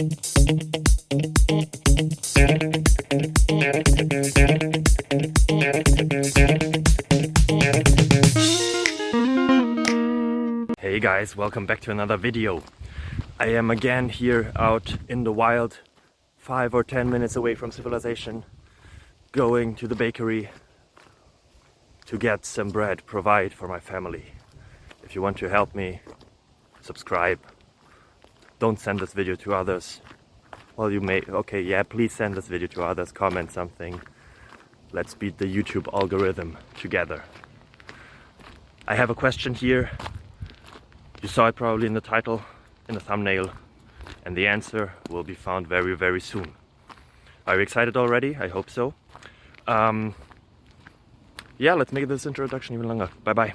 Hey guys, welcome back to another video. I am again here out in the wild, 5 or 10 minutes away from civilization, going to the bakery to get some bread, provide for my family. If you want to help me, subscribe. Don't send this video to others. Well, you may, okay, yeah, please send this video to others, comment something. Let's beat the YouTube algorithm together. I have a question here. You saw it probably in the title, in the thumbnail, and the answer will be found very, very soon. Are you excited already? I hope so. Yeah, let's make this introduction even longer. Bye bye.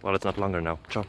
Well, it's not longer now. Ciao.